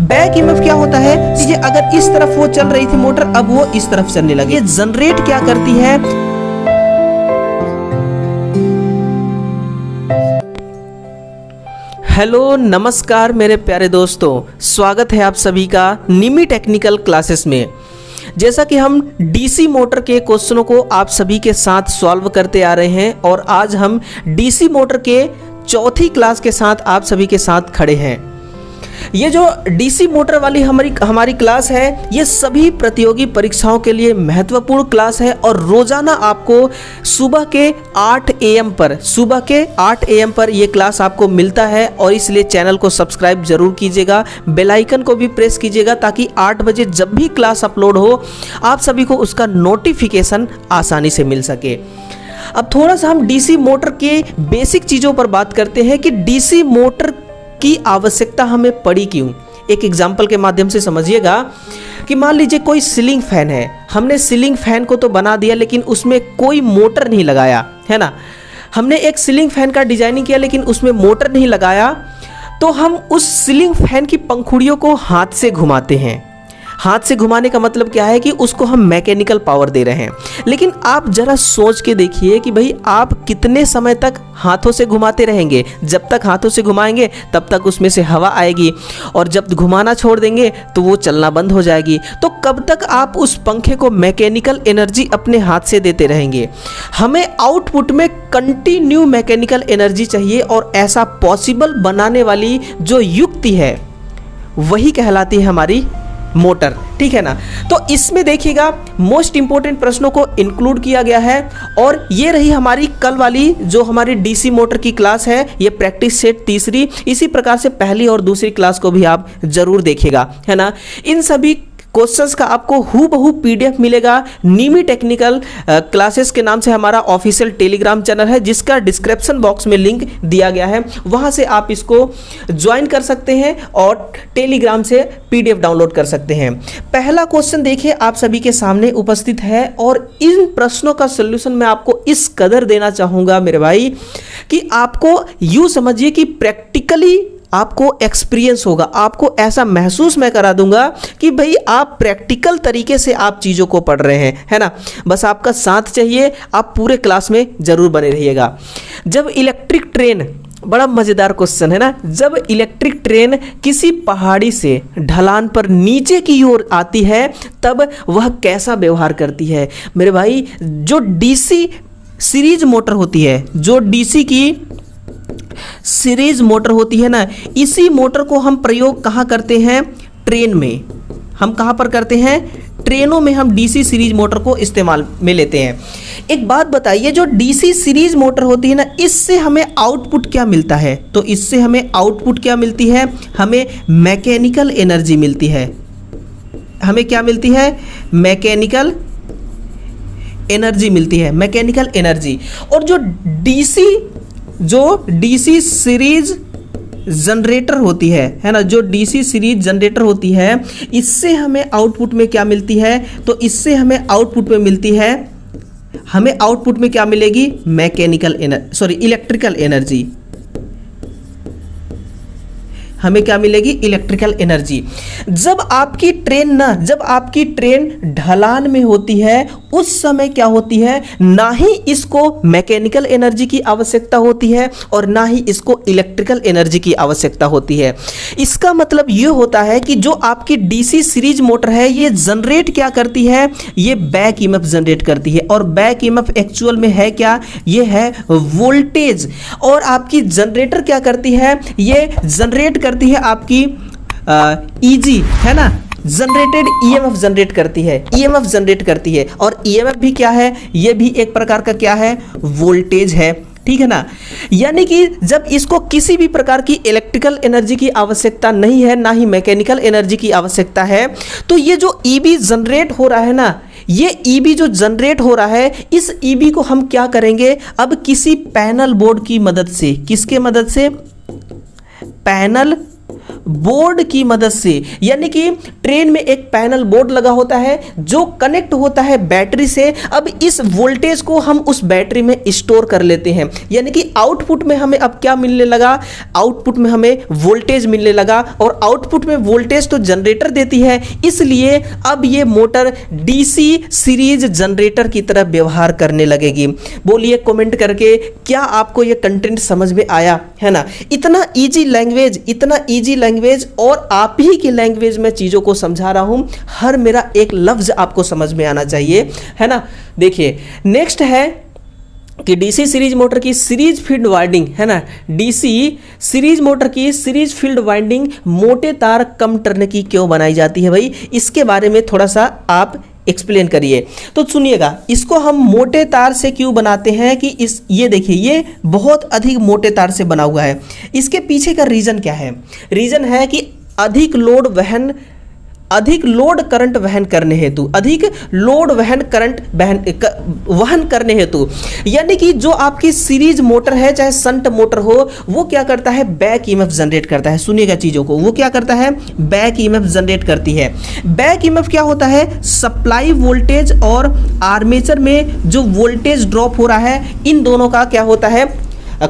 Back EMF क्या होता है, ये अगर इस तरफ वो चल रही थी मोटर, अब वो इस तरफ चलने लगी। ये जनरेट क्या करती है, हेलो नमस्कार मेरे प्यारे दोस्तों, स्वागत है आप सभी का निमी टेक्निकल क्लासेस में। जैसा कि हम डीसी मोटर के क्वेश्चनों को आप सभी के साथ सॉल्व करते आ रहे हैं और आज हम डीसी मोटर के चौथी क्लास के साथ आप सभी के साथ खड़े हैं। ये जो डीसी मोटर वाली हमारी क्लास है, ये सभी प्रतियोगी परीक्षाओं के लिए महत्वपूर्ण क्लास है और रोजाना आपको सुबह के 8 AM पर ये क्लास आपको मिलता है और इसलिए चैनल को सब्सक्राइब जरूर कीजिएगा, बेल आइकन को भी प्रेस कीजिएगा ताकि 8 बजे जब भी क्लास अपलोड हो आप सभी को उसका नोटिफिकेशन आसानी से मिल सके। अब थोड़ा सा हम डीसी मोटर के बेसिक चीज़ों पर बात करते हैं कि डीसी मोटर की आवश्यकता हमें पड़ी क्यों। एक एग्जाम्पल के माध्यम से समझिएगा कि मान लीजिए कोई सीलिंग फैन है, हमने सीलिंग फैन को तो बना दिया लेकिन उसमें कोई मोटर नहीं लगाया, है ना। हमने एक सीलिंग फैन का डिजाइनिंग किया लेकिन उसमें मोटर नहीं लगाया, तो हम उस सीलिंग फैन की पंखुड़ियों को हाथ से घुमाते हैं। हाथ से घुमाने का मतलब क्या है कि उसको हम मैकेनिकल पावर दे रहे हैं। लेकिन आप जरा सोच के देखिए कि भाई आप कितने समय तक हाथों से घुमाते रहेंगे। जब तक हाथों से घुमाएंगे तब तक उसमें से हवा आएगी और जब घुमाना छोड़ देंगे तो वो चलना बंद हो जाएगी। तो कब तक आप उस पंखे को मैकेनिकल एनर्जी अपने हाथ से देते रहेंगे। हमें आउटपुट में कंटिन्यू मैकेनिकल एनर्जी चाहिए और ऐसा पॉसिबल बनाने वाली जो युक्ति है वही कहलाती है हमारी मोटर, ठीक है ना। तो इसमें देखिएगा मोस्ट इंपोर्टेंट प्रश्नों को इंक्लूड किया गया है और ये रही हमारी कल वाली जो हमारी डीसी मोटर की क्लास है, ये प्रैक्टिस सेट तीसरी। इसी प्रकार से पहली और दूसरी क्लास को भी आप जरूर देखिएगा, है ना। इन सभी क्वेश्चंस का आपको हूबहू पीडीएफ मिलेगा। निमी टेक्निकल क्लासेस के नाम से हमारा ऑफिशियल टेलीग्राम चैनल है जिसका डिस्क्रिप्शन बॉक्स में लिंक दिया गया है, वहां से आप इसको ज्वाइन कर सकते हैं और टेलीग्राम से पीडीएफ डाउनलोड कर सकते हैं। पहला क्वेश्चन देखिए आप सभी के सामने उपस्थित है और इन प्रश्नों का सोल्यूशन मैं आपको इस कदर देना चाहूंगा मेरे भाई कि आपको यूं समझिए कि प्रैक्टिकली आपको एक्सपीरियंस होगा। आपको ऐसा महसूस मैं करा दूंगा कि भाई आप प्रैक्टिकल तरीके से आप चीज़ों को पढ़ रहे हैं, है ना। बस आपका साथ चाहिए, आप पूरे क्लास में जरूर बने रहिएगा। जब इलेक्ट्रिक ट्रेन, बड़ा मज़ेदार क्वेश्चन है ना, जब इलेक्ट्रिक ट्रेन किसी पहाड़ी से ढलान पर नीचे की ओर आती है तब वह कैसा व्यवहार करती है। मेरे भाई जो डीसी सीरीज मोटर होती है, जो डीसी की सीरीज मोटर होती है ना, इसी मोटर को हम प्रयोग कहाँ करते हैं, ट्रेन में। हम कहाँ पर करते हैं, ट्रेनों में हम डीसी सीरीज मोटर को इस्तेमाल में लेते हैं। एक बात बताइए, जो डीसी सीरीज मोटर होती है ना, इससे हमें आउटपुट क्या मिलता है। तो इससे हमें आउटपुट क्या मिलती है, हमें मैकेनिकल एनर्जी मिलती है। हमें क्या मिलती है, मैकेनिकल एनर्जी मिलती है, मैकेनिकल एनर्जी। और जो डीसी सीरीज जनरेटर होती है ना, जो डीसी सीरीज जनरेटर होती है, इससे हमें आउटपुट में क्या मिलती है, तो इससे हमें आउटपुट में मिलती है, हमें आउटपुट में क्या मिलेगी, इलेक्ट्रिकल एनर्जी। हमें क्या मिलेगी, इलेक्ट्रिकल एनर्जी। जब आपकी ट्रेन ढलान में होती है उस समय क्या होती है, ना ही इसको मैकेनिकल एनर्जी की आवश्यकता होती है और ना ही इसको इलेक्ट्रिकल एनर्जी की आवश्यकता होती है। इसका मतलब ये होता है कि जो आपकी डीसी सीरीज मोटर है ये जनरेट क्या करती है, ये बैक ईएमएफ जनरेट करती है। और बैक ईएमएफ एक्चुअल में है क्या, ये है वोल्टेज। और आपकी जनरेटर क्या करती है, ये जनरेट करती है आपकी ईजी, है ना, जनरेटेड ईएमएफ जनरेट करती है। और ईएमएफ भी क्या है, ये भी एक प्रकार का क्या है, वोल्टेज है, ठीक है ना। यानी कि जब इसको किसी भी प्रकार की इलेक्ट्रिकल एनर्जी की आवश्यकता नहीं है, ना ही मैकेनिकल एनर्जी की आवश्यकता है, तो ये जो ईबी जनरेट हो रहा है ना, ये ईबी जो जनरेट हो रहा है, इस ईबी को हम क्या करेंगे, अब किसी पैनल बोर्ड की मदद से, किसके मदद से, पैनल बोर्ड की मदद से, यानी कि ट्रेन में एक पैनल बोर्ड लगा होता है जो कनेक्ट होता है बैटरी से। अब इस वोल्टेज को हम उस बैटरी में स्टोर कर लेते हैं, यानी कि आउटपुट में हमें अब क्या मिलने लगा, आउटपुट में हमें वोल्टेज मिलने लगा, और आउटपुट में वोल्टेज तो जनरेटर देती है, इसलिए अब ये मोटर डीसी सीरीज जनरेटर की तरह व्यवहार करने लगेगी। बोलिए कमेंट करके, क्या आपको ये कंटेंट समझ में आया है ना? इतना इजी लैंग्वेज, इतना इजी लैंग्वेज, और आप ही की लैंग्वेज में चीजों को समझा रहा हूं, हर मेरा एक लफ्ज आपको समझ में आना चाहिए, है ना? देखिए नेक्स्ट है कि डीसी सीरीज मोटर की सीरीज फील्ड वाइंडिंग, है ना, डीसी सीरीज मोटर की सीरीज फील्ड वाइंडिंग मोटे तार कम टर्न की क्यों बनाई जाती है भाई? इसके बारे में थोड़ा सा आप एक्सप्लेन करिए। तो सुनिएगा, इसको हम मोटे तार से क्यों बनाते हैं कि ये देखिए, ये बहुत अधिक मोटे तार से बना हुआ है। इसके पीछे का रीजन क्या है? रीजन है कि अधिक लोड करंट वहन करने हेतु, अधिक लोड वहन करने हेतु, यानी कि जो आपकी सीरीज मोटर है, चाहे संट मोटर हो, वो क्या करता है, बैक ईएमएफ जनरेट करता है। सुनिएगा चीजों को, वो क्या करता है, बैक ईएमएफ जनरेट करती है। बैक ईएमएफ क्या होता है, सप्लाई वोल्टेज और आर्मेचर में जो वोल्टेज ड्रॉप हो रहा है, इन दोनों का क्या होता है,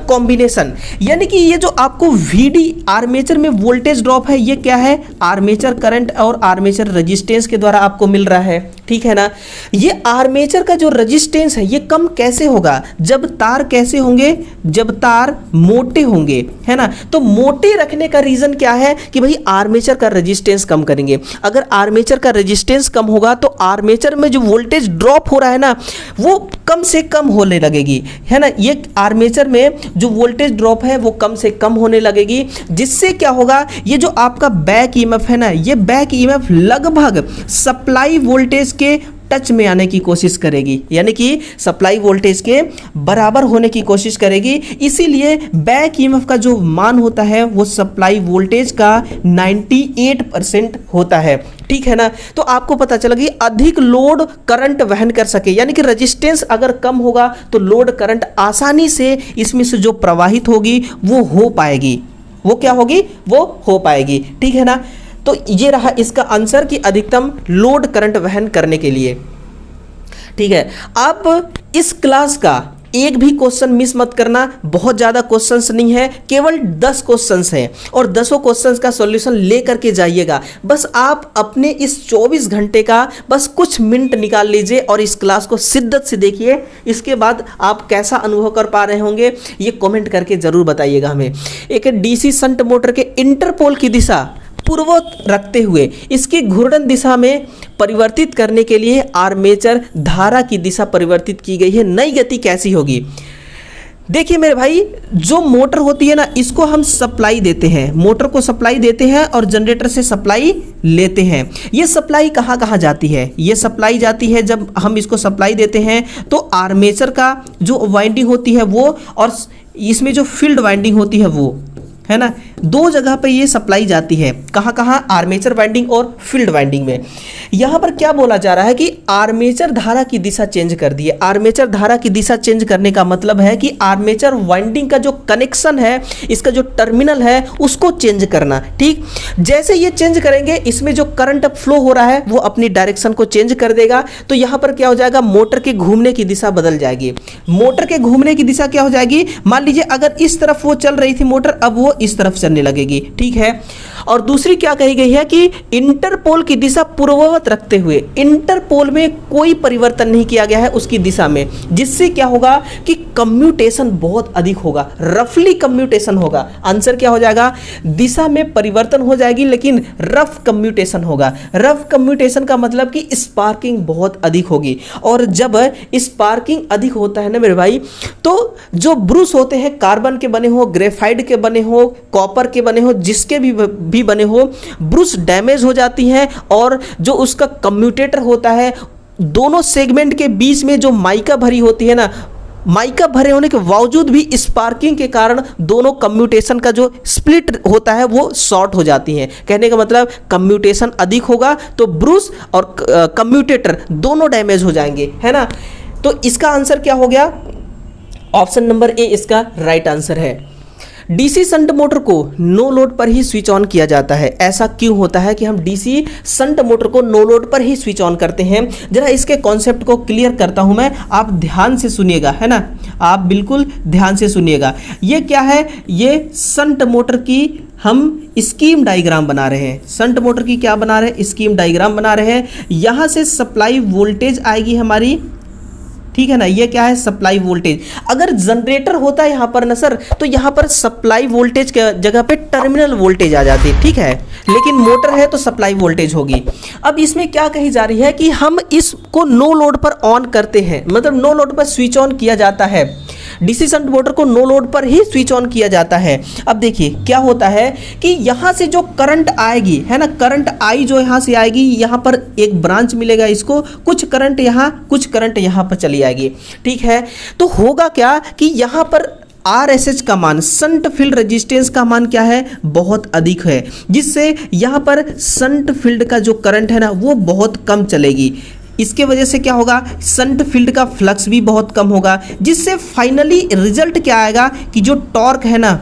कॉम्बिनेशन। यानी कि ये जो आपको वीडी आर्मेचर में वोल्टेज ड्रॉप है, ये क्या है, आर्मेचर करंट और आर्मेचर रेजिस्टेंस के द्वारा आपको मिल रहा है, ठीक है ना? ये आर्मेचर का जो रेजिस्टेंस है, ये कम कैसे होगा, जब तार कैसे होंगे, जब तार मोटे होंगे, है ना? तो मोटे रखने का रीजन क्या है कि भाई आर्मेचर का रेजिस्टेंस कम करेंगे। अगर आर्मेचर का रेजिस्टेंस कम होगा तो आर्मेचर में जो वोल्टेज ड्रॉप हो रहा है ना, वो कम से कम होने लगेगी, है ना? ये आर्मेचर में जो वोल्टेज ड्रॉप है वो कम से कम होने लगेगी, जिससे क्या होगा, ये जो आपका बैक ईएमएफ है ना, ये बैक ईएमएफ लगभग सप्लाई वोल्टेज के टच में आने की कोशिश करेगी, यानी कि सप्लाई वोल्टेज के बराबर होने की कोशिश करेगी। इसीलिए बैक ईएमएफ का जो मान होता है वो सप्लाई वोल्टेज का 98% होता है, ठीक है ना? तो आपको पता चला कि अधिक लोड करंट वहन कर सके, यानी कि रेजिस्टेंस अगर कम होगा तो लोड करंट आसानी से इसमें से जो प्रवाहित होगी वो हो पाएगी, वो क्या होगी, वो हो पाएगी, ठीक है ना? तो ये रहा इसका आंसर कि अधिकतम लोड करंट वहन करने के लिए, ठीक है। अब इस क्लास का एक भी क्वेश्चन मिस मत करना, बहुत ज़्यादा क्वेश्चंस नहीं है, केवल 10 क्वेश्चंस हैं और 10 क्वेश्चंस का सॉल्यूशन लेकर के जाइएगा। बस आप अपने इस 24 घंटे का बस कुछ मिनट निकाल लीजिए और इस क्लास को शिद्दत से देखिए। इसके बाद आप कैसा अनुभव कर पा रहे होंगे ये कमेंट करके ज़रूर बताइएगा हमें। एक डीसी शंट मोटर के इंटरपोल की दिशा पूर्ववत रखते हुए इसकी घूर्णन दिशा में परिवर्तित करने के लिए आर्मेचर धारा की दिशा परिवर्तित की गई है। नई गति कैसी होगी? देखिए मेरे भाई, जो मोटर होती है ना, इसको हम सप्लाई देते हैं, मोटर को सप्लाई देते हैं और जनरेटर से सप्लाई लेते हैं। ये सप्लाई कहाँ कहाँ जाती है? ये सप्लाई जाती है, जब हम इसको सप्लाई देते हैं तो आर्मेचर का जो वाइंडिंग होती है वो, और इसमें जो फील्ड वाइंडिंग होती है वो, है ना, दो जगह पे ये सप्लाई जाती है। कहाँ कहाँ? आर्मेचर वाइंडिंग और फील्ड वाइंडिंग में। यहाँ पर क्या बोला जा रहा है कि आर्मेचर धारा की दिशा चेंज कर दी है। आर्मेचर धारा की दिशा चेंज करने का मतलब है कि आर्मेचर वाइंडिंग का जो कनेक्शन है, इसका जो टर्मिनल है, उसको चेंज करना। ठीक, जैसे ये चेंज करेंगे, इसमें जो करंट फ्लो हो रहा है वो अपनी डायरेक्शन को चेंज कर देगा। तो यहाँ पर क्या हो जाएगा? मोटर के घूमने की दिशा बदल जाएगी। मोटर के घूमने की दिशा क्या हो जाएगी? मान लीजिए अगर इस तरफ वो चल रही थी मोटर, अब वो इस तरफ चलने लगेगी। ठीक है। और दूसरी क्या कही गई है कि इंटरपोल की दिशा पूर्ववत रखते हुए, इंटरपोल में कोई परिवर्तन नहीं किया गया है उसकी दिशा में, जिससे क्या होगा कि कम्यूटेशन बहुत अधिक होगा, रफली कम्यूटेशन होगा। आंसर क्या हो जाएगा? दिशा में परिवर्तन हो जाएगी लेकिन रफ कम्यूटेशन होगा। रफ कम्यूटेशन का मतलब कि स्पार्किंग बहुत अधिक होगी, और जब स्पार्किंग अधिक होता है ना मेरे भाई, तो जो ब्रूस होते हैं, कार्बन के बने हो, ग्रेफाइट के बने हो, कॉपर के बने हो, जिसके भी बने हो, ब्रूस डैमेज हो जाती हैं। और जो उसका कम्यूटेटर होता है, दोनों सेगमेंट के बीच में जो माइका भरी होती है ना, माइका भरे होने के बावजूद भी स्पार्किंग के कारण दोनों कम्यूटेशन का जो स्प्लिट होता है वो शॉर्ट हो जाती हैं। कहने का मतलब कम्यूटेशन अधिक होगा तो ब्रूस और कम्यूटेटर दोनों डैमेज हो जाएंगे, है ना। तो इसका आंसर क्या हो गया? ऑप्शन नंबर ए इसका राइट आंसर है। डीसी शंट मोटर को नो लोड पर ही स्विच ऑन किया जाता है। ऐसा क्यों होता है कि हम डीसी शंट मोटर को नो लोड पर ही स्विच ऑन करते हैं? जरा इसके कॉन्सेप्ट को क्लियर करता हूं मैं, आप ध्यान से सुनिएगा, है ना, आप बिल्कुल ध्यान से सुनिएगा। ये क्या है? ये शंट मोटर की हम स्कीम डायग्राम बना रहे हैं। शंट मोटर की क्या बना रहे हैं? स्कीम डायग्राम बना रहे हैं। यहां से सप्लाई वोल्टेज आएगी हमारी, ठीक है ना, ये क्या है? Supply voltage. अगर जनरेटर होता है यहां पर ना सर, तो यहां पर सप्लाई वोल्टेज के जगह पे टर्मिनल वोल्टेज आ जाती, ठीक है, लेकिन मोटर है तो सप्लाई वोल्टेज होगी। अब इसमें क्या कही जा रही है कि हम इसको नो लोड पर ऑन करते हैं, मतलब नो लोड पर स्विच ऑन किया जाता है। डीसी शंट मोटर को नो लोड पर ही स्विच ऑन किया जाता है। अब देखिए क्या होता है कि यहां से जो करंट आएगी, है ना, करंट आई जो यहां से आएगी, यहां पर एक ब्रांच मिलेगा इसको, कुछ करंट यहां, कुछ करंट यहां पर चली आएगी, ठीक है। तो होगा क्या कि यहां पर RSH का मान, शंट फील्ड रेजिस्टेंस का मान क्या है? बहुत अधिक है, जिससे यहां पर शंट फील्ड का जो करंट है ना वो बहुत कम चलेगी। इसके वजह से क्या होगा? शंट फील्ड का फ्लक्स भी बहुत कम होगा, जिससे फाइनली रिजल्ट क्या आएगा कि जो टॉर्क है ना,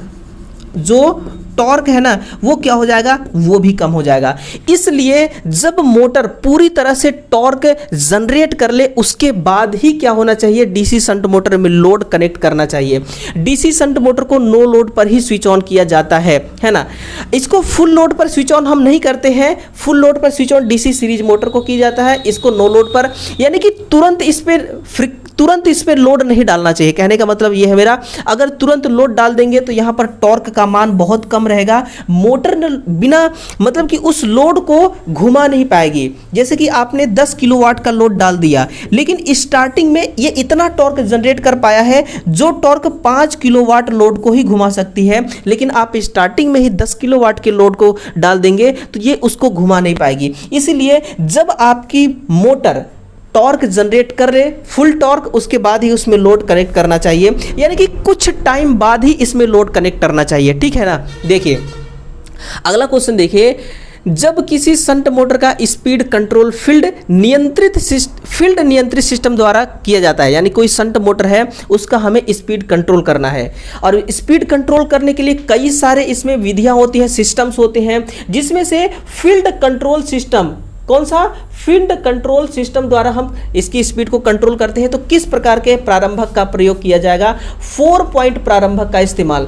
जो टॉर्क है ना, वो क्या हो जाएगा? वो भी कम हो जाएगा। इसलिए जब मोटर पूरी तरह से टॉर्क जनरेट कर ले उसके बाद ही क्या होना चाहिए? डीसी शंट मोटर में लोड कनेक्ट करना चाहिए। डीसी शंट मोटर को नो लोड पर ही स्विच ऑन किया जाता है ना। इसको फुल लोड पर स्विच ऑन हम नहीं करते हैं। फुल लोड पर switch on DC series motor को किया जाता है, इसको नो लोड पर, यानी कि तुरंत इस पर लोड नहीं डालना चाहिए। कहने का मतलब ये है मेरा, अगर तुरंत लोड डाल देंगे तो यहाँ पर टॉर्क का मान बहुत कम रहेगा, मोटर बिना मतलब कि उस लोड को घुमा नहीं पाएगी। जैसे कि आपने 10 किलोवाट का लोड डाल दिया, लेकिन स्टार्टिंग में ये इतना टॉर्क जनरेट कर पाया है जो टॉर्क 5 किलोवाट लोड को ही घुमा सकती है, लेकिन आप स्टार्टिंग में ही 10 किलोवाट के लोड को डाल देंगे तो ये उसको घुमा नहीं पाएगी। इसीलिए जब आपकी मोटर टॉर्क जनरेट कर रहे फुल टॉर्क, उसके बाद ही उसमें लोड कनेक्ट करना चाहिए, यानी कि कुछ टाइम बाद ही इसमें लोड कनेक्ट करना चाहिए, ठीक है ना। देखिए अगला क्वेश्चन देखिए, जब किसी शंट मोटर का स्पीड कंट्रोल फील्ड नियंत्रित सिस्टम द्वारा किया जाता है, यानी कोई शंट मोटर है उसका हमें स्पीड कंट्रोल करना है, और स्पीड कंट्रोल करने के लिए कई सारे इसमें विधियां होती हैं, सिस्टम्स होते हैं, जिसमें से फील्ड कंट्रोल सिस्टम, कौन सा? फील्ड कंट्रोल सिस्टम द्वारा हम इसकी स्पीड को कंट्रोल करते हैं। तो किस प्रकार के प्रारंभक का प्रयोग किया जाएगा? 4 पॉइंट प्रारंभक का इस्तेमाल।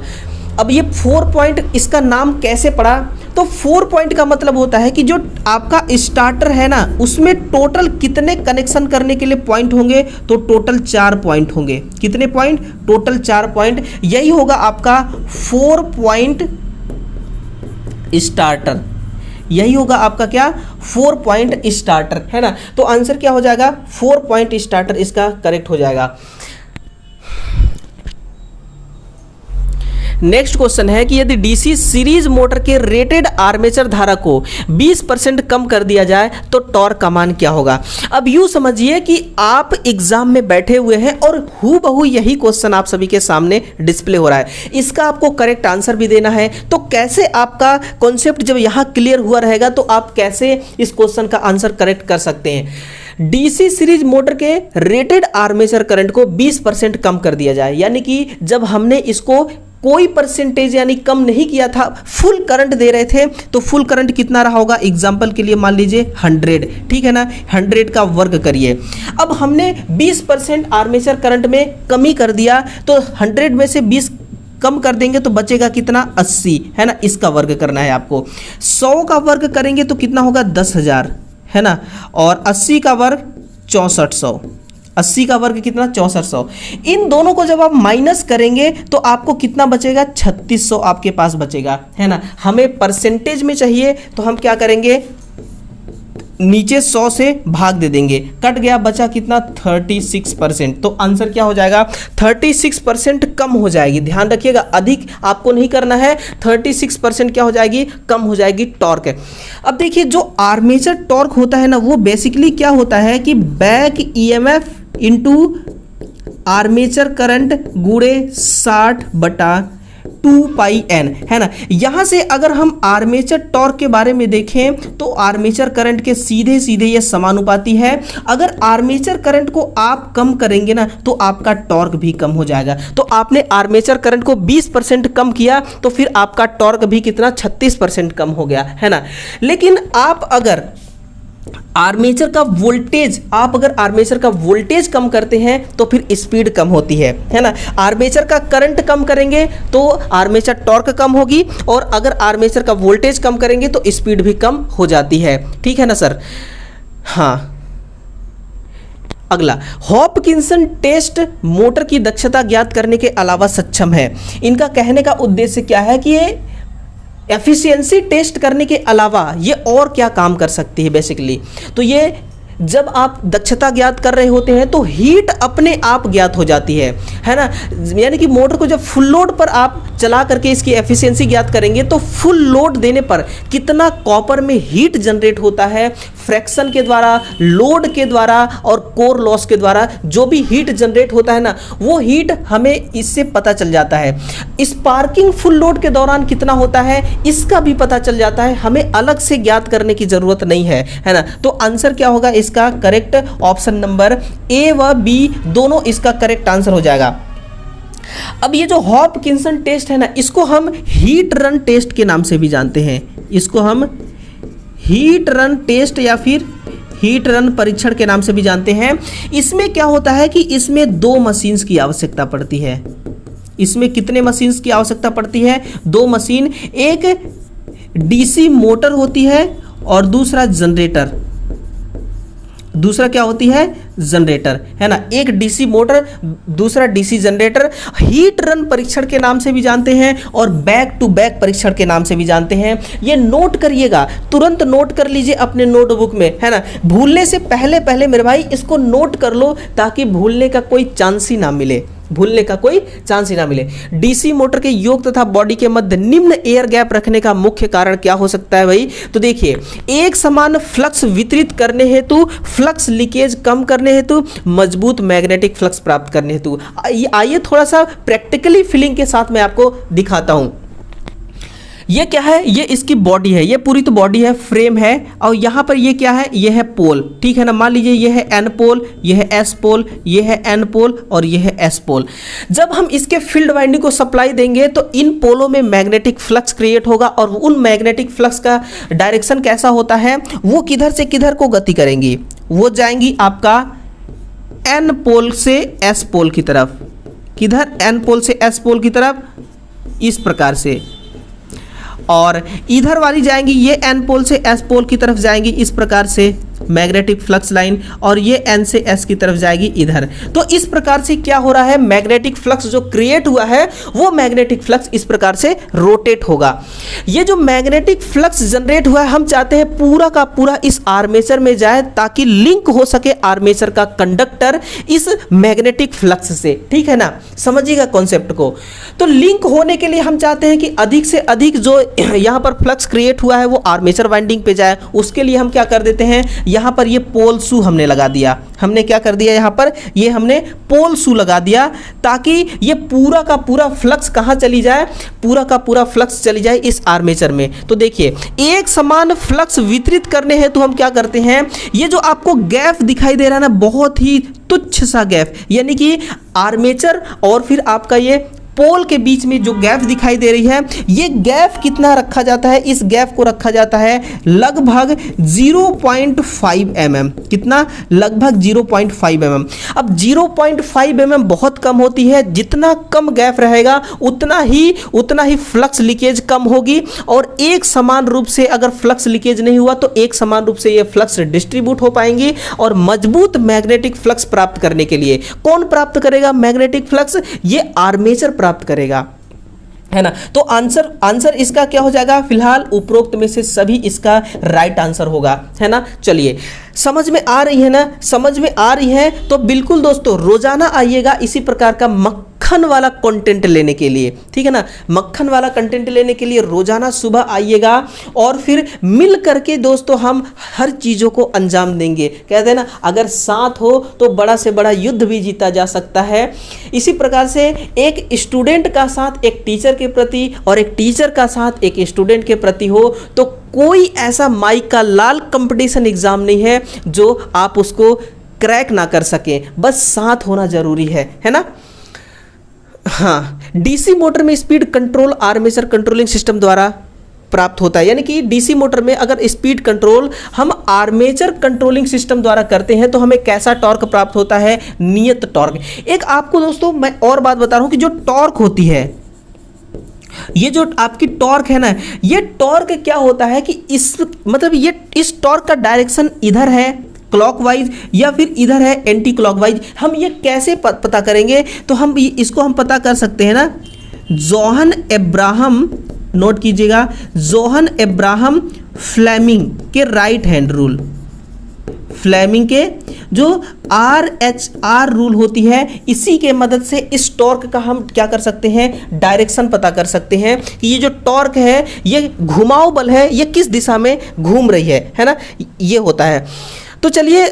अब ये 4 पॉइंट, इसका नाम कैसे पड़ा? तो 4 पॉइंट का मतलब होता है कि जो आपका स्टार्टर है ना, उसमें टोटल कितने कनेक्शन करने के लिए पॉइंट होंगे? तो टोटल 4 पॉइंट होंगे। कितने पॉइंट? Total 4 point. यही होगा आपका 4 पॉइंट स्टार्टर। यही होगा आपका क्या? 4 पॉइंट स्टार्टर, है ना। तो आंसर क्या हो जाएगा? 4 पॉइंट स्टार्टर इसका करेक्ट हो जाएगा। नेक्स्ट क्वेश्चन है कि यदि डीसी सीरीज मोटर के रेटेड आर्मेचर धारा को 20% कम कर दिया जाए तो टॉर्क का मान क्या होगा? अब यूं समझिए कि आप एग्जाम में बैठे हुए हैं और हूबहू यही क्वेश्चन आप सभी के सामने डिस्प्ले हो रहा है, इसका आपको करेक्ट आंसर भी देना है। तो कैसे आपका कॉन्सेप्ट जब यहां क्लियर हुआ रहेगा तो आप कैसे इस क्वेश्चन का आंसर करेक्ट कर सकते हैं। डीसी सीरीज मोटर के रेटेड आर्मेचर करंट को 20% कम कर दिया जाए, यानी कि जब हमने इसको कोई परसेंटेज यानी कम नहीं किया था, फुल करंट दे रहे थे, तो फुल करंट कितना रहा होगा? एग्जाम्पल के लिए मान लीजिए 100, ठीक है ना, 100 का वर्ग करिए। अब हमने 20% आर्मेचर करंट में कमी कर दिया, तो 100 में से 20 कम कर देंगे तो बचेगा कितना? 80, है ना। इसका वर्ग करना है आपको। 100 का वर्ग करेंगे तो कितना होगा? 10,000, है ना, और 80 का वर्ग 6400। 80 का वर्ग कितना? 6400। इन दोनों को जब आप माइनस करेंगे तो आपको कितना बचेगा? 3600 आपके पास बचेगा, है ना। हमें परसेंटेज में चाहिए तो हम क्या करेंगे? नीचे 100 से भाग दे देंगे, कट गया, बचा कितना? 36%। तो आंसर क्या हो जाएगा? 36% कम हो जाएगी। ध्यान रखिएगा, अधिक आपको नहीं करना है। 36% क्या हो जाएगी? कम हो जाएगी टॉर्क। अब देखिए जो आर्मेचर टॉर्क होता है ना, वो बेसिकली क्या होता है कि back EMF into armature current गुणे 60/ 2 पाई n, है ना। यहां से अगर हम आर्मेचर टॉर्क के बारे में देखें तो आर्मेचर करंट के सीधे सीधे ये समानुपाती है। अगर आर्मेचर करंट को आप कम करेंगे ना तो आपका टॉर्क भी कम हो जाएगा। तो आपने आर्मेचर करंट को 20% कम किया तो फिर आपका टॉर्क भी कितना 36% कम हो गया, है ना। लेकिन आप अगर आर्मेचर का वोल्टेज कम करते हैं तो फिर स्पीड कम होती है ना। आर्मेचर का करंट कम करेंगे तो आर्मेचर टॉर्क कम होगी, और अगर आर्मेचर का वोल्टेज कम करेंगे तो स्पीड भी कम हो जाती है, ठीक है ना सर। हाँ, अगला, हॉपकिंसन टेस्ट मोटर की दक्षता ज्ञात करने के अलावा सक्षम है। इनका कहने का उद्देश्य क्या है कि ये एफिशिएंसी टेस्ट करने के अलावा ये और क्या काम कर सकती है बेसिकली। तो ये जब आप दक्षता ज्ञात कर रहे होते हैं तो हीट अपने आप ज्ञात हो जाती है ना। यानी कि मोटर को जब फुल लोड पर आप चला करके इसकी एफिशिएंसी ज्ञात करेंगे तो फुल लोड देने पर कितना कॉपर में हीट जनरेट होता है, फ्रैक्शन के द्वारा, लोड के द्वारा और कोर लॉस के द्वारा जो भी हीट जनरेट होता है ना, वो हीट हमें इससे पता चल जाता है। स्पार्किंग फुल लोड के दौरान कितना होता है इसका भी पता चल जाता है, हमें अलग से ज्ञात करने की जरूरत नहीं है ना। तो आंसर क्या होगा इसका? करेक्ट ऑप्शन नंबर ए व बी दोनों इसका करेक्ट आंसर हो जाएगा। अब ये जो हॉपकिंसन टेस्ट है ना, इसको हम हीट रन टेस्ट के नाम से भी जानते हैं। इसको हम हीट रन टेस्ट या फिर हीट रन परीक्षण के नाम से भी जानते हैं। इसमें क्या होता है कि इसमें 2 मशीन्स की आवश्यकता पड़ती है। इसमें कितने मशीन्स की आवश्यकता पड़ती है? 2 मशीन, एक डीसी मोटर होती है और दूसरा जनरेटर। दूसरा क्या होती है? जनरेटर, है ना। एक डीसी मोटर, दूसरा डीसी जनरेटर। हीट रन परीक्षण के नाम से भी जानते हैं और बैक टू बैक परीक्षण के नाम से भी जानते हैं। ये नोट करिएगा, तुरंत नोट कर लीजिए अपने नोटबुक में, है ना। भूलने से पहले पहले मेरे भाई इसको नोट कर लो ताकि भूलने का कोई चांस ही ना मिले, भूलने का कोई चांस ही ना मिले। डीसी मोटर के योक तथा बॉडी के मध्य निम्न एयर गैप रखने का मुख्य कारण क्या हो सकता है भाई? तो देखिए, एक समान फ्लक्स वितरित करने हेतु, फ्लक्स लीकेज कम करने हेतु, मजबूत मैग्नेटिक फ्लक्स प्राप्त करने हेतु। आइए थोड़ा सा प्रैक्टिकली फीलिंग के साथ मैं आपको दिखाता हूं। ये क्या है? ये इसकी बॉडी है, ये पूरी तो बॉडी है, फ्रेम है, और यहाँ पर ये क्या है? ये है पोल, ठीक है ना। मान लीजिए ये है एन पोल, ये है एस पोल, ये है एन पोल और ये है एस पोल। जब हम इसके फील्ड वाइंडिंग को सप्लाई देंगे तो इन पोलों में मैग्नेटिक फ्लक्स क्रिएट होगा, और उन मैग्नेटिक फ्लक्स का डायरेक्शन कैसा होता है? वो किधर से किधर को गति करेंगी? वो जाएंगी आपका एन पोल से एस पोल की तरफ। किधर? एन पोल से एस पोल की तरफ, इस प्रकार से। और इधर वाली जाएंगी, ये एन पोल से एस पोल की तरफ जाएंगी इस प्रकार से मैग्नेटिक फ्लक्स लाइन, और ये एन से एस की तरफ जाएगी इधर। तो इस प्रकार से क्या हो रहा है? मैग्नेटिक फ्लक्स जो क्रिएट हुआ है वो मैग्नेटिक फ्लक्स इस प्रकार से रोटेट होगा। ये जो मैग्नेटिक फ्लक्स जनरेट हुआ है, हम चाहते हैं पूरा का पूरा इस आर्मेचर में जाए ताकि लिंक हो सके आर्मेचर का कंडक्टर इस मैग्नेटिक फ्लक्स से, ठीक है ना। समझिएगा कॉन्सेप्ट को। तो लिंक होने के लिए हम चाहते हैं कि अधिक से अधिक जो यहाँ पर फ्लक्स क्रिएट हुआ है वो आर्मेचर वाइंडिंग पे जाए। उसके लिए हम क्या कर देते हैं? यहाँ पर ये पोल शू हमने लगा दिया। हमने क्या कर दिया? यहाँ पर ये हमने पोल शू लगा दिया ताकि ये पूरा का पूरा फ्लक्स कहाँ चली जाए? पूरा का पूरा फ्लक्स चली जाए इस आर्मेचर में। तो देखिए, एक समान फ्लक्स वितरित करने हैं तो हम क्या करते हैं? ये जो आपको गैप दिखाई दे रहा है ना, बहुत ही तुच्छ सा गैप, यानी कि आर्मेचर और फिर आपका ये पोल के बीच में जो गैप दिखाई दे रही है, ये गैप कितना रखा जाता है? इस गैप को रखा जाता है लगभग 0.5 mm। कितना? लगभग 0.5 mm। अब 0.5 mm बहुत कम होती है। जितना कम गैप रहेगा उतना ही फ्लक्स लीकेज कम होगी, और एक समान रूप से अगर फ्लक्स लीकेज नहीं हुआ तो एक समान रूप से ये फ्लक्स डिस्ट्रीब्यूट हो पाएंगी। और मजबूत मैग्नेटिक फ्लक्स प्राप्त करने के लिए कौन प्राप्त करेगा मैग्नेटिक फ्लक्स? ये आर्मेचर प्राप्त करेगा, है ना। तो आंसर इसका क्या हो जाएगा? फिलहाल उपरोक्त में से सभी इसका राइट आंसर होगा, है ना। चलिए, समझ में आ रही है ना? समझ में आ रही है तो बिल्कुल दोस्तों रोजाना आइएगा, इसी प्रकार का मक्खन वाला कंटेंट लेने के लिए, ठीक है ना, मक्खन वाला कंटेंट लेने के लिए रोजाना सुबह आइएगा और फिर मिल करके दोस्तों हम हर चीज़ों को अंजाम देंगे। कहते हैं ना, अगर साथ हो तो बड़ा से बड़ा युद्ध भी जीता जा सकता है। इसी प्रकार से एक स्टूडेंट का साथ एक टीचर के प्रति और एक टीचर का साथ एक स्टूडेंट के प्रति हो तो कोई ऐसा माइक का लाल कंपटीशन एग्जाम नहीं है जो आप उसको क्रैक ना कर सकें, बस साथ होना जरूरी है ना। हाँ, डीसी मोटर में speed control armature controlling system द्वारा प्राप्त होता है, यानी कि डीसी मोटर में अगर स्पीड कंट्रोल हम आर्मेचर कंट्रोलिंग सिस्टम द्वारा करते हैं तो हमें कैसा टॉर्क प्राप्त होता है, नियत टॉर्क। एक आपको दोस्तों मैं और बात बता रहा हूं कि जो टॉर्क होती है, ये जो आपकी टॉर्क है ना, ये टॉर्क क्या होता है कि इस टॉर्क का डायरेक्शन इधर है क्लॉकवाइज या फिर इधर है एंटी क्लॉकवाइज। हम ये कैसे पता करेंगे, तो हम इसको हम पता कर सकते हैं ना, जोहन एब्राहम, नोट कीजिएगा, जोहन एब्राहम फ्लेमिंग के राइट हैंड रूल, फ्लेमिंग के जो RHR रूल होती है, इसी के मदद से इस टॉर्क का हम क्या कर सकते हैं, डायरेक्शन पता कर सकते हैं कि ये जो टॉर्क है ये घुमाव बल है, ये किस दिशा में घूम रही है ना, ये होता है। तो चलिए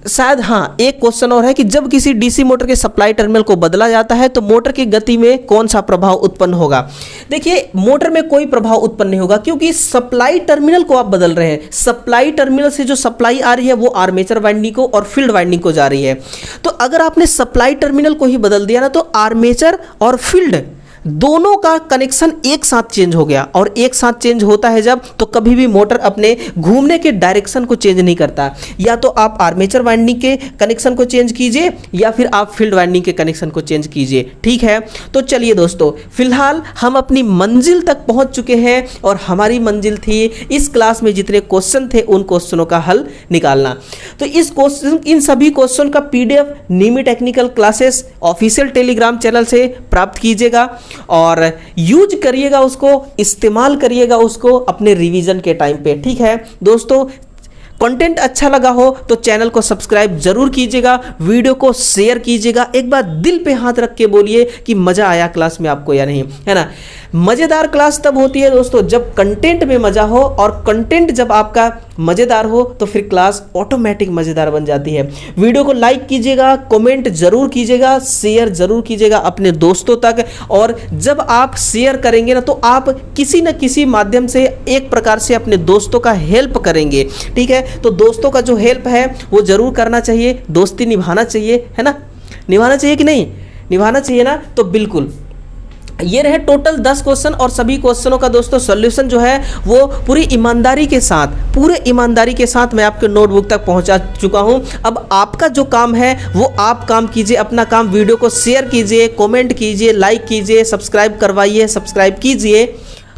शायद हाँ एक क्वेश्चन और है कि जब किसी डीसी मोटर के सप्लाई टर्मिनल को बदला जाता है तो मोटर की गति में कौन सा प्रभाव उत्पन्न होगा। देखिए मोटर में कोई प्रभाव उत्पन्न नहीं होगा क्योंकि सप्लाई टर्मिनल को आप बदल रहे हैं। सप्लाई टर्मिनल से जो सप्लाई आ रही है वो आर्मेचर वाइंडिंग को और फील्ड वाइंडिंग को जा रही है। तो अगर आपने सप्लाई टर्मिनल को ही बदल दिया ना तो आर्मेचर और फील्ड दोनों का कनेक्शन एक साथ चेंज हो गया, और एक साथ चेंज होता है जब, तो कभी भी मोटर अपने घूमने के डायरेक्शन को चेंज नहीं करता। या तो आप आर्मेचर वाइंडिंग के कनेक्शन को चेंज कीजिए या फिर आप फील्ड वाइंडिंग के कनेक्शन को चेंज कीजिए, ठीक है। तो चलिए दोस्तों, फिलहाल हम अपनी मंजिल तक पहुंच चुके हैं और हमारी मंजिल थी इस क्लास में जितने क्वेश्चन थे उन क्वेश्चनों का हल निकालना। तो इन सभी क्वेश्चन का PDF निमी technical classes official Telegram channel से प्राप्त कीजिएगा और यूज करिएगा, उसको इस्तेमाल करिएगा उसको अपने रिवीजन के टाइम पे, ठीक है दोस्तों। कंटेंट अच्छा लगा हो तो चैनल को सब्सक्राइब जरूर कीजिएगा, वीडियो को शेयर कीजिएगा। एक बार दिल पे हाथ रख के बोलिए कि मजा आया क्लास में आपको या नहीं, है ना। मजेदार क्लास तब होती है दोस्तों जब कंटेंट में मजा हो, और कंटेंट जब आपका मजेदार हो तो फिर क्लास ऑटोमेटिक मजेदार बन जाती है। वीडियो को लाइक कीजिएगा, कमेंट जरूर कीजिएगा, शेयर जरूर कीजिएगा अपने दोस्तों तक। और जब आप शेयर करेंगे ना तो आप किसी न किसी माध्यम से एक प्रकार से अपने दोस्तों का हेल्प करेंगे, ठीक है। तो दोस्तों का जो हेल्प है वो जरूर करना चाहिए, दोस्ती निभाना चाहिए, है ना। निभाना चाहिए कि नहीं, निभाना चाहिए ना। तो बिल्कुल ये रहे टोटल 10 क्वेश्चन, और सभी क्वेश्चनों का दोस्तों सॉल्यूशन जो है वो पूरी ईमानदारी के साथ मैं आपके नोटबुक तक पहुंचा चुका हूं। अब आपका जो काम है वो आप काम कीजिए, अपना काम। वीडियो को शेयर कीजिए, कमेंट कीजिए, लाइक कीजिए, सब्सक्राइब करवाइए, सब्सक्राइब कीजिए।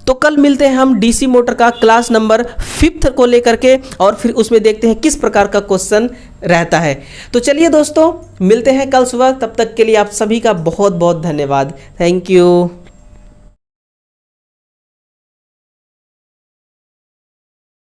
तो कल मिलते हैं हम डीसी मोटर का क्लास नंबर 5 को लेकर के, और फिर उसमें देखते हैं किस प्रकार का क्वेश्चन रहता है। तो चलिए दोस्तों, मिलते हैं कल सुबह। तब तक के लिए आप सभी का बहुत बहुत धन्यवाद। Thank you.